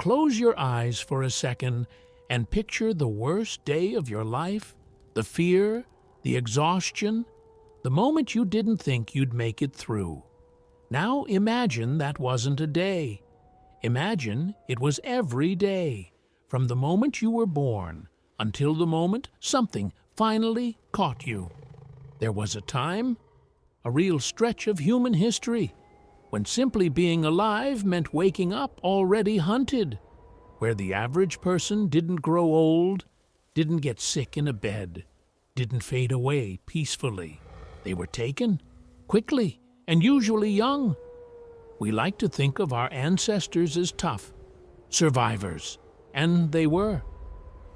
close your eyes for a second and picture the worst day of your life, the fear, the exhaustion, the moment you didn't think you'd make it through. Now imagine that wasn't a day. Imagine it was every day, from the moment you were born until the moment something finally caught you. There was a time, a real stretch of human history, when simply being alive meant waking up already hunted, where the average person didn't grow old, didn't get sick in a bed, didn't fade away peacefully. They were taken, quickly, and usually young. We like to think of our ancestors as tough, survivors, and they were.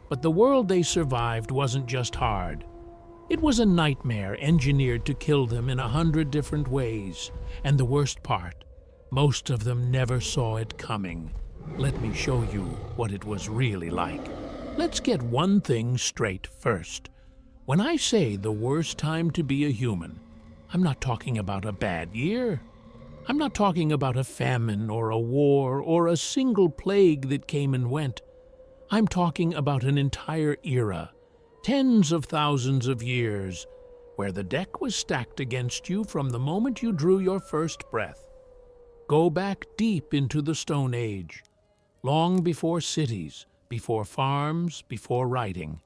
But the world they survived wasn't just hard. It was a nightmare engineered to kill them in 100 different ways. And the worst part, most of them never saw it coming. Let me show you what it was really like. Let's get one thing straight first. When I say the worst time to be a human, I'm not talking about a bad year. I'm not talking about a famine or a war or a single plague that came and went. I'm talking about an entire era, tens of thousands of years, where the deck was stacked against you from the moment you drew your first breath. Go back deep into the Stone Age, long before cities, before farms, before writing,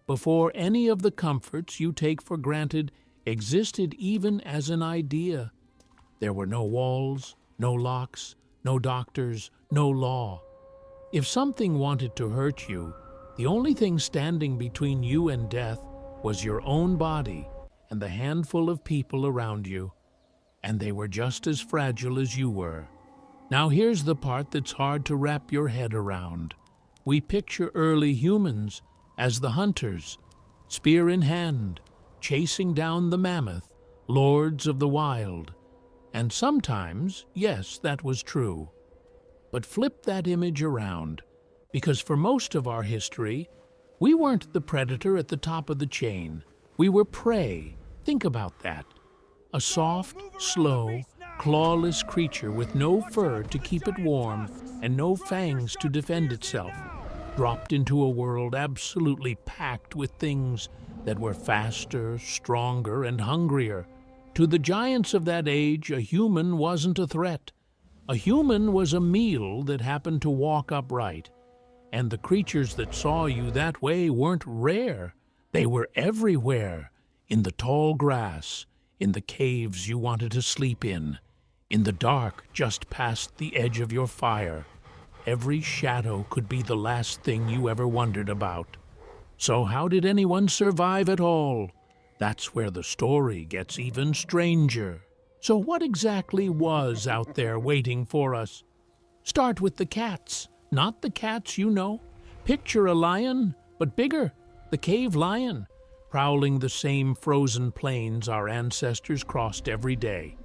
before any of the comforts you take for granted existed even as an idea. There were no walls, no locks, no doctors, no law. If something wanted to hurt you, the only thing standing between you and death was your own body and the handful of people around you. And they were just as fragile as you were. Now here's the part that's hard to wrap your head around. We picture early humans as the hunters, spear in hand, chasing down the mammoth, lords of the wild. And sometimes, yes, that was true. But flip that image around, because for most of our history, we weren't the predator at the top of the chain. We were prey. Think about that. A soft, slow, clawless creature with no fur to keep it warm and no fangs to defend itself, dropped into a world absolutely packed with things that were faster, stronger, and hungrier. To the giants of that age, a human wasn't a threat. A human was a meal that happened to walk upright. And the creatures that saw you that way weren't rare. They were everywhere, in the tall grass, in the caves you wanted to sleep in the dark just past the edge of your fire. Every shadow could be the last thing you ever wondered about. So how did anyone survive at all? That's where the story gets even stranger. So what exactly was out there waiting for us? Start with the cats, not the cats you know. Picture a lion, but bigger, the cave lion, prowling the same frozen plains our ancestors crossed every day.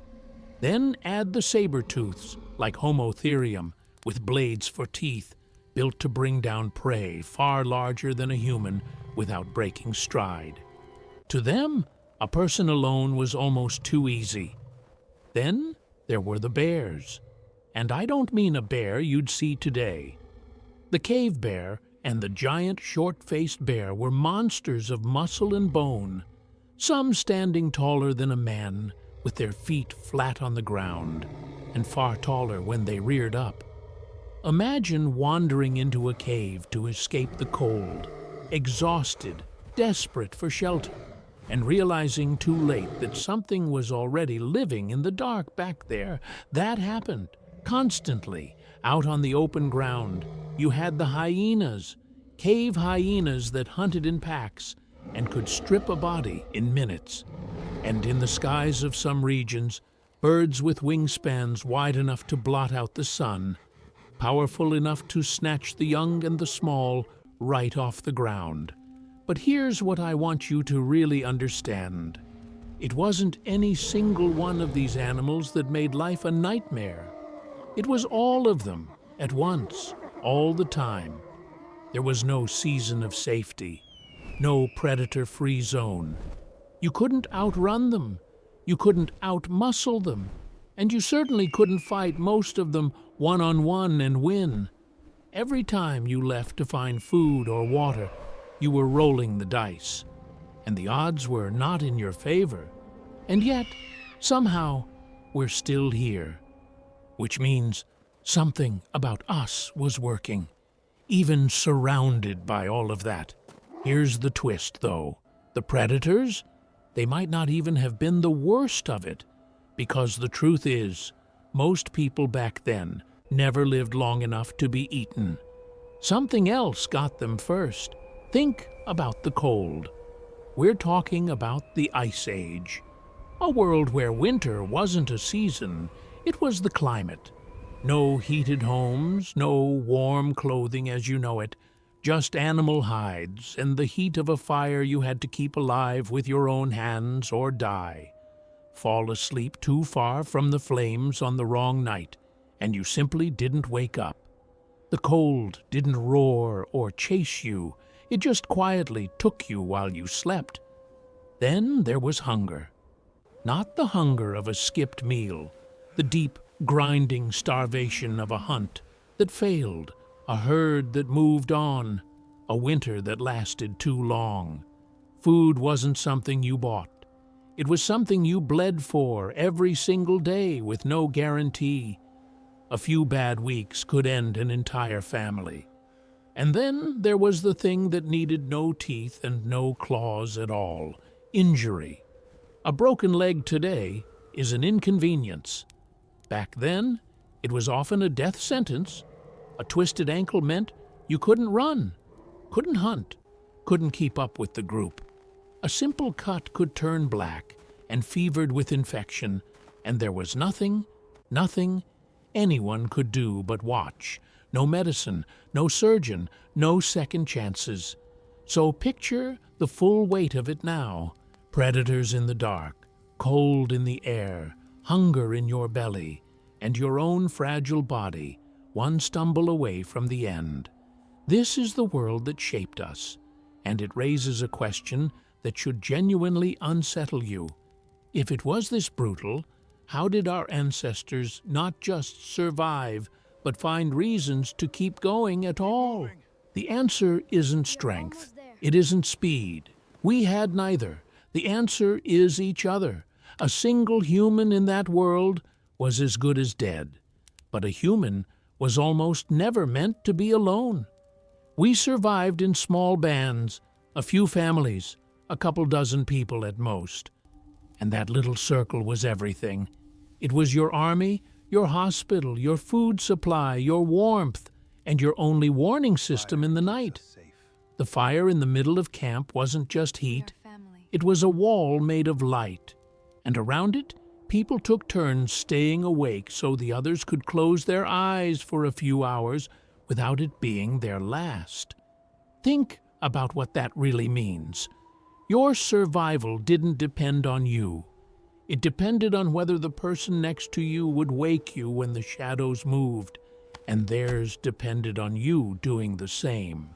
Then add the saber-tooths, like Homo therium, with blades for teeth, built to bring down prey far larger than a human without breaking stride. To them, a person alone was almost too easy. Then there were the bears. And I don't mean a bear you'd see today. The cave bear and the giant short-faced bear were monsters of muscle and bone, some standing taller than a man, with their feet flat on the ground, and far taller when they reared up. Imagine wandering into a cave to escape the cold, exhausted, desperate for shelter, and realizing too late that something was already living in the dark back there. That happened constantly. Out on the open ground, you had the hyenas, cave hyenas that hunted in packs and could strip a body in minutes. And in the skies of some regions, birds with wingspans wide enough to blot out the sun, powerful enough to snatch the young and the small right off the ground. But here's what I want you to really understand. It wasn't any single one of these animals that made life a nightmare. It was all of them, at once, all the time. There was no season of safety, no predator-free zone. You couldn't outrun them, you couldn't outmuscle them, and you certainly couldn't fight most of them one-on-one and win. Every time you left to find food or water, you were rolling the dice, and the odds were not in your favor. And yet, somehow, we're still here, which means something about us was working, even surrounded by all of that. Here's the twist, though. The predators, they might not even have been the worst of it, because the truth is, most people back then never lived long enough to be eaten. Something else got them first. Think about the cold. We're talking about the Ice Age. A world where winter wasn't a season, it was the climate. No heated homes, no warm clothing as you know it, just animal hides and the heat of a fire you had to keep alive with your own hands or die. Fall asleep too far from the flames on the wrong night, and you simply didn't wake up. The cold didn't roar or chase you, it just quietly took you while you slept. Then there was hunger. Not the hunger of a skipped meal, the deep, grinding starvation of a hunt that failed, a herd that moved on, a winter that lasted too long. Food wasn't something you bought. It was something you bled for every single day with no guarantee. A few bad weeks could end an entire family. And then there was the thing that needed no teeth and no claws at all, injury. A broken leg today is an inconvenience. Back then, it was often a death sentence. A twisted ankle meant you couldn't run, couldn't hunt, couldn't keep up with the group. A simple cut could turn black and fevered with infection, and there was nothing anyone could do but watch. No medicine, no surgeon, no second chances. So picture the full weight of it now. Predators in the dark, cold in the air, hunger in your belly, and your own fragile body, one stumble away from the end. This is the world that shaped us, and it raises a question that should genuinely unsettle you. If it was this brutal, how did our ancestors not just survive, but find reasons to keep going at all? The answer isn't strength. It isn't speed. We had neither. The answer is each other. A single human in that world was as good as dead. But a human was almost never meant to be alone. We survived in small bands, a few families, a couple dozen people at most. And that little circle was everything. It was your army, your hospital, your food supply, your warmth, and your only warning system in the night. The fire in the middle of camp wasn't just heat. It was a wall made of light. And around it, people took turns staying awake so the others could close their eyes for a few hours without it being their last. Think about what that really means. Your survival didn't depend on you. It depended on whether the person next to you would wake you when the shadows moved, and theirs depended on you doing the same.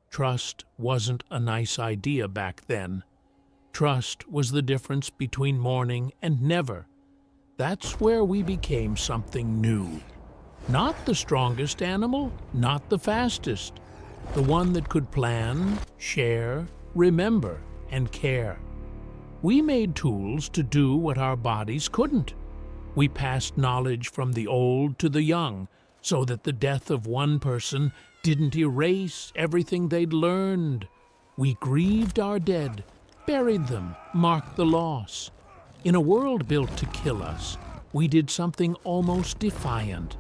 Trust wasn't a nice idea back then. Trust was the difference between morning and never. That's where we became something new. Not the strongest animal, not the fastest. The one that could plan, share, remember, and care. We made tools to do what our bodies couldn't. We passed knowledge from the old to the young, so that the death of one person didn't erase everything they'd learned. We grieved our dead, buried them, marked the loss. In a world built to kill us, we did something almost defiant.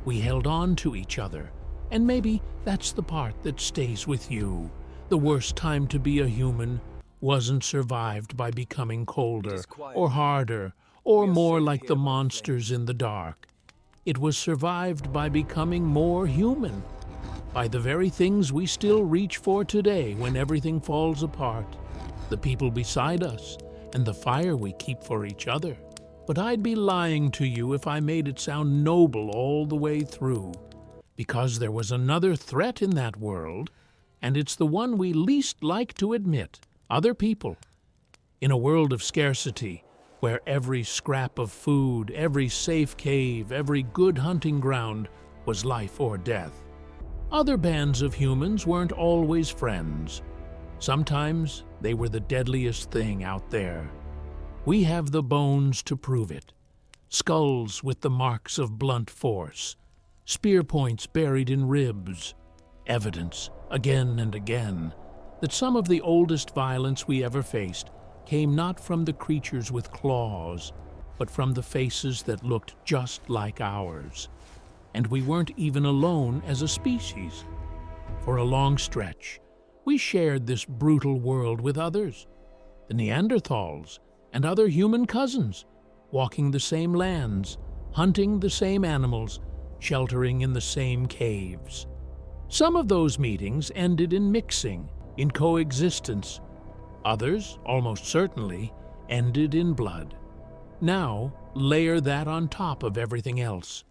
We held on to each other, and maybe that's the part that stays with you. The worst time to be a human wasn't survived by becoming colder or harder or more like the monsters in the dark. It was survived by becoming more human, by the very things we still reach for today when everything falls apart, the people beside us, and the fire we keep for each other. But I'd be lying to you if I made it sound noble all the way through, because there was another threat in that world, and it's the one we least like to admit: other people. In a world of scarcity, where every scrap of food, every safe cave, every good hunting ground was life or death, Other bands of humans weren't always friends. Sometimes they were the deadliest thing out there. We have the bones to prove it. Skulls with the marks of blunt force, spear points buried in ribs, evidence, again and again, that some of the oldest violence we ever faced came not from the creatures with claws, but from the faces that looked just like ours. And we weren't even alone as a species. For a long stretch, we shared this brutal world with others, the Neanderthals and other human cousins, walking the same lands, hunting the same animals, sheltering in the same caves. Some of those meetings ended in mixing, in coexistence. Others, almost certainly, ended in blood. Now, layer that on top of everything else.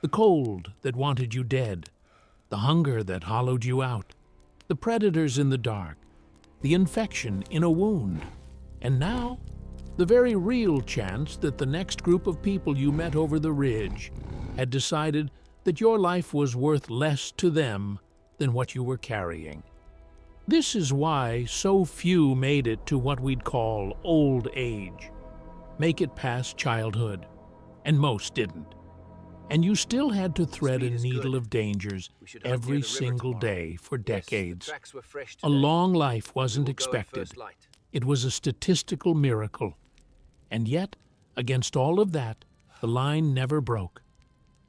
The cold that wanted you dead, the hunger that hollowed you out, the predators in the dark, the infection in a wound, and now, the very real chance that the next group of people you met over the ridge had decided that your life was worth less to them than what you were carrying. This is why so few made it to what we'd call old age, make it past childhood, and most didn't. And you still had to thread a needle of dangers every single day for decades. A long life wasn't expected. It was a statistical miracle. And yet, against all of that, the line never broke.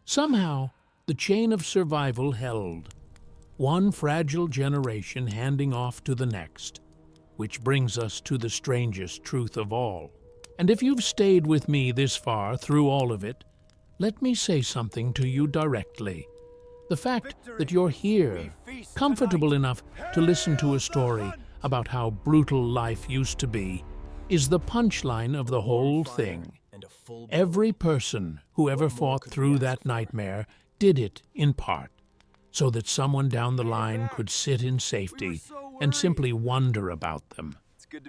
Somehow, the chain of survival held, one fragile generation handing off to the next, which brings us to the strangest truth of all. And if you've stayed with me this far through all of it, let me say something to you directly. The fact that you're here, comfortable enough to listen to a story about how brutal life used to be, is the punchline of the whole thing. Every person who ever fought through that nightmare did it in part, so that someone down the line could sit in safety and simply wonder about them.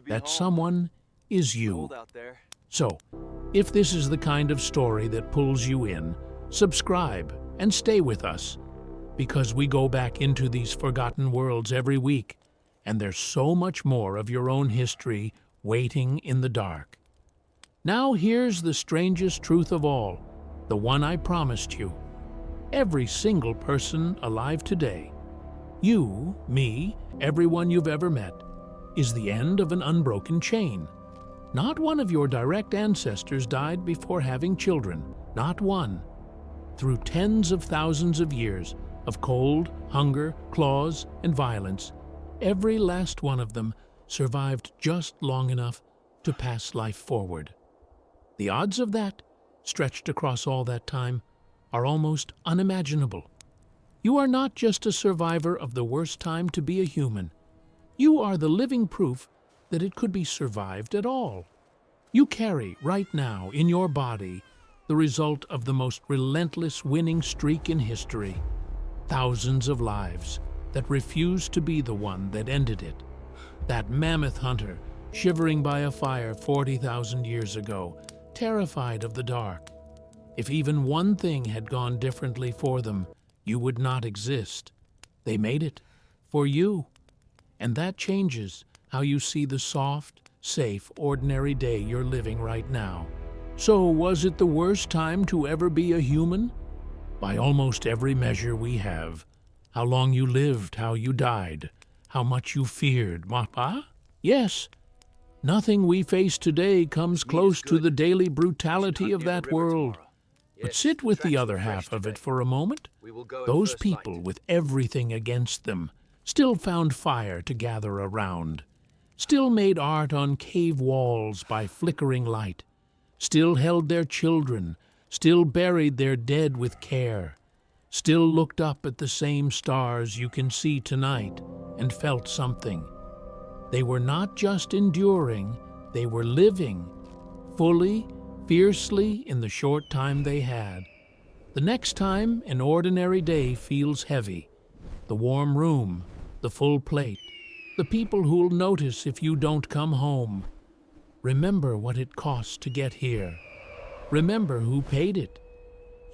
That someone is you. So, if this is the kind of story that pulls you in, subscribe and stay with us, because we go back into these forgotten worlds every week, and there's so much more of your own history waiting in the dark. Now here's the strangest truth of all, the one I promised you. Every single person alive today, you, me, everyone you've ever met, is the end of an unbroken chain. Not one of your direct ancestors died before having children, not one. Through tens of thousands of years of cold, hunger, claws, and violence, every last one of them survived just long enough to pass life forward. The odds of that, stretched across all that time, are almost unimaginable. You are not just a survivor of the worst time to be a human. You are the living proof that it could be survived at all. You carry, right now, in your body, the result of the most relentless winning streak in history. Thousands of lives that refused to be the one that ended it. That mammoth hunter, shivering by a fire 40,000 years ago, terrified of the dark. If even one thing had gone differently for them, you would not exist. They made it. For you. And that changes how you see the soft, safe, ordinary day you're living right now. So, was it the worst time to ever be a human? By almost every measure we have. How long you lived, how you died, how much you feared, Mapa? Yes. Nothing we face today comes close to the daily brutality of that world. But sit with the other half of it for a moment. Those people with everything against them still found fire to gather around, still made art on cave walls by flickering light, still held their children, still buried their dead with care, still looked up at the same stars you can see tonight and felt something. They were not just enduring, they were living, fully, fiercely in the short time they had. The next time an ordinary day feels heavy, the warm room, the full plate, the people who'll notice if you don't come home. Remember what it costs to get here. Remember who paid it.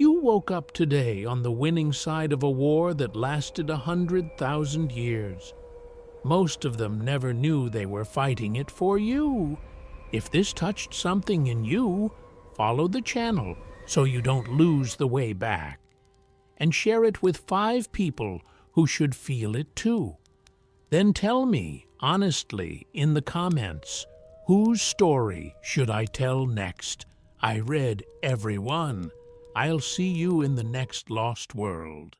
You woke up today on the winning side of a war that lasted 100,000 years. Most of them never knew they were fighting it for you. If this touched something in you, follow the channel so you don't lose the way back. And share it with 5 people who should feel it too. Then tell me, honestly, in the comments, whose story should I tell next? I read every one. I'll see you in the next Lost World.